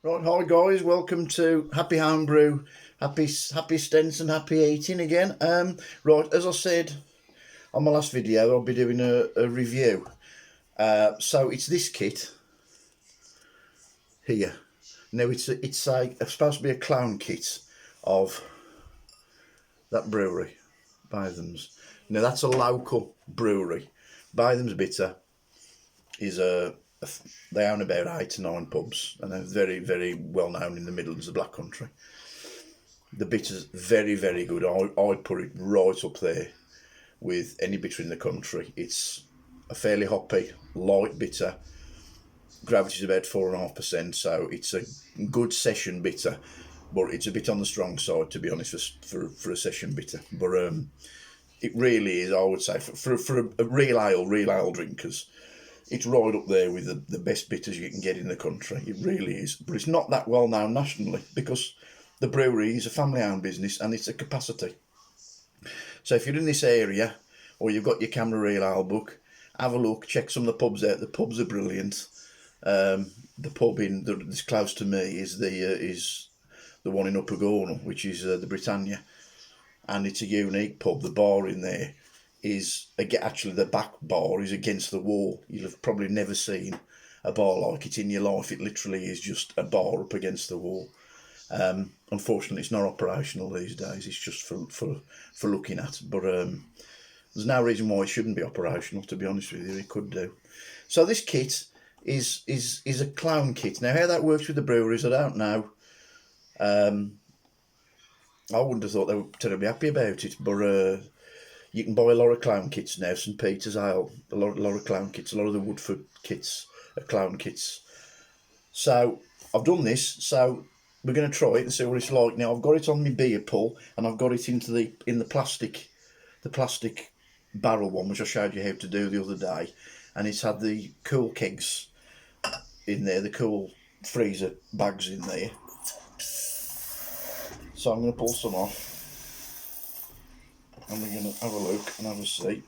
Right, hi guys, welcome to Happy Homebrew, happy stents and happy eating again. Right, as I said on my last video, I'll be doing a review. So it's this kit here. Now it's supposed to be a clown kit of that brewery, Bytham's. Now that's a local brewery. Bytham's Bitter is they own about 8 to 9 pubs, and they're very well known in the Midlands of Black Country. The bitter's very good. I'd put it right up there with any bitter in the country. It's a fairly hoppy, light bitter. Gravity's about 4.5%, so it's a good session bitter, but it's a bit on the strong side, to be honest, for a session bitter. But it really is, I would say, for a real ale drinkers, it's right up there with the best bitters you can get in the country. It really is. But it's not that well known nationally because the brewery is a family-owned business and it's a capacity. So if you're in this area or you've got your Camera Real Ale book, have a look, check some of the pubs out. The pubs are brilliant. The pub that's close to me is the one in Upper Gornal, which is the Britannia, and it's a unique pub. The bar in there is actually the back bar is against the wall. You'll have probably never seen a bar like it in your life. It literally is just a bar up against the wall. Unfortunately, it's not operational these days. It's just for looking at. But there's no reason why it shouldn't be operational. To be honest with you, it could do. So this kit is a clown kit. Now, how that works with the breweries, I don't know. I wouldn't have thought they were terribly happy about it, but you can buy a lot of clown kits now. St Peter's Ale, a lot of clown kits. A lot of the Woodford kits are clown kits. So I've done this. So we're going to try it and see what it's like. Now I've got it on my beer pull, and I've got it in the plastic barrel one, which I showed you how to do the other day, and it's had the cool kegs in there, the cool freezer bags in there. So I'm going to pull some off, and we're going to have a look and have a see.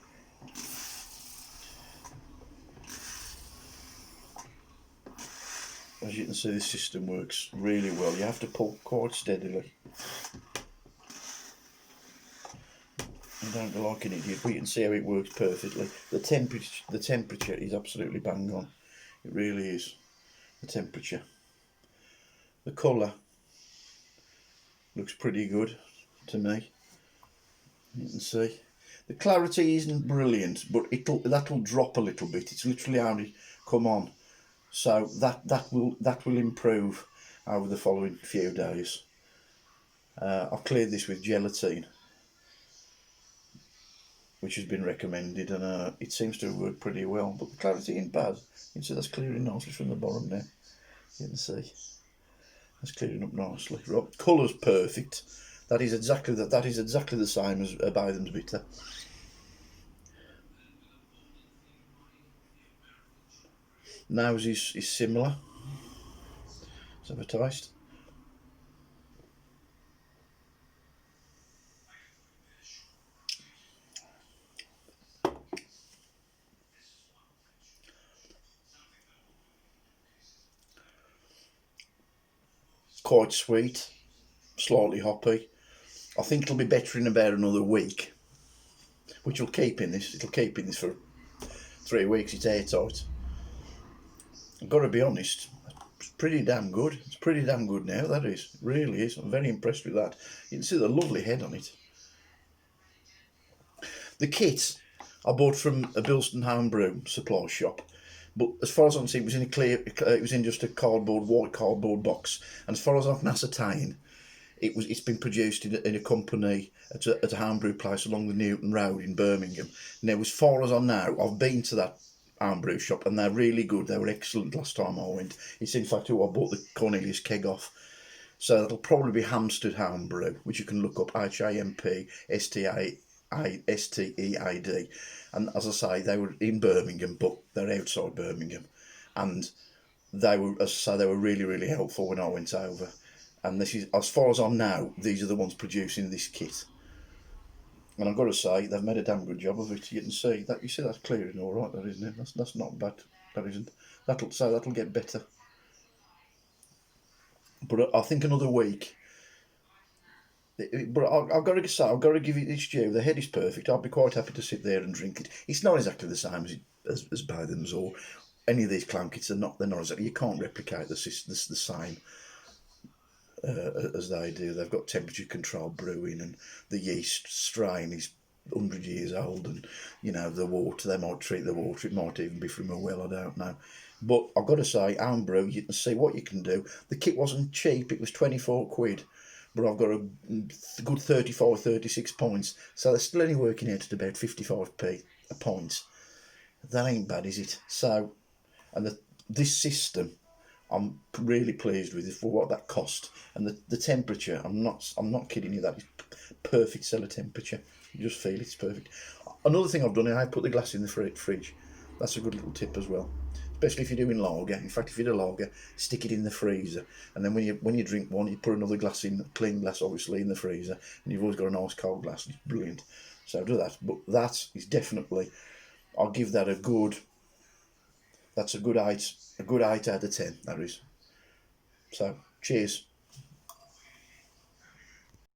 As you can see, this system works really well. You have to pull quite steadily. I don't go like an idiot, but you can see how it works perfectly. The temperature is absolutely bang on. It really is. The temperature. The colour looks pretty good to me. You can see. The clarity isn't brilliant, but that'll drop a little bit. It's literally only come on. So that will improve over the following few days. I've cleared this with gelatine, which has been recommended, and it seems to work pretty well. But the clarity ain't bad. You can see that's clearing nicely from the bottom now. You can see that's clearing up nicely. Right, colour's perfect. That is exactly the same as a Bytham's Bitter. Nose is similar. Let's have a taste. Quite sweet, slightly hoppy. I think it'll be better in about another week, which will keep in this. It'll keep in this for 3 weeks. It's airtight. I've got to be honest, it's pretty damn good. It's pretty damn good now, that is. It really is. I'm very impressed with that. You can see the lovely head on it. The kit I bought from a Bilston Homebrew supply shop, but as far as I can see, it was in just a white cardboard box. And as far as I can ascertain, it's been produced in a company at a homebrew place along the Newton Road in Birmingham. Now, as far as I know, I've been to that homebrew shop and they're really good. They were excellent last time I went. It's in fact who I bought the Cornelius keg off. So that'll probably be Hampstead Homebrew, which you can look up, HAMPSTEAD. And as I say, they were in Birmingham, but they're outside Birmingham, and they were, as I say, they were really helpful when I went over. And this is, as far as I know, these are the ones producing this kit. And I've got to say, they've made a damn good job of it. You can see that. You see that's clearing all right, that isn't it? That's not bad. That isn't. That'll get better. But I think another week. But I've got to say, I've got to give it its due. The head is perfect. I'd be quite happy to sit there and drink it. It's not exactly the same as Bowden's or any of these clown kits. They're not exactly. You can't replicate the same as they do. They've got temperature control brewing, and the yeast strain is 100 years old, and the water, they might treat the water. It might even be from a well. I don't know. But I've got to say, Homebrew, you can see what you can do. The kit wasn't cheap. It was 24 quid. But I've got a good 35, 36 points. So they're still only working out at about 55p a point. That ain't bad, is it? So, and this system, I'm really pleased with it for what that cost. And the temperature, I'm not kidding you, that is perfect cellar temperature. You just feel it's perfect. Another thing I've done, I put the glass in the fridge. That's a good little tip as well. Especially if you're doing lager. In fact, if you do lager, stick it in the freezer, and then when you drink one, you put another glass in, clean glass obviously, in the freezer, and you've always got a nice cold glass. It's brilliant. So do that. But that is definitely, I'll give that a good. That's a good 8 out of 10. That is. So cheers.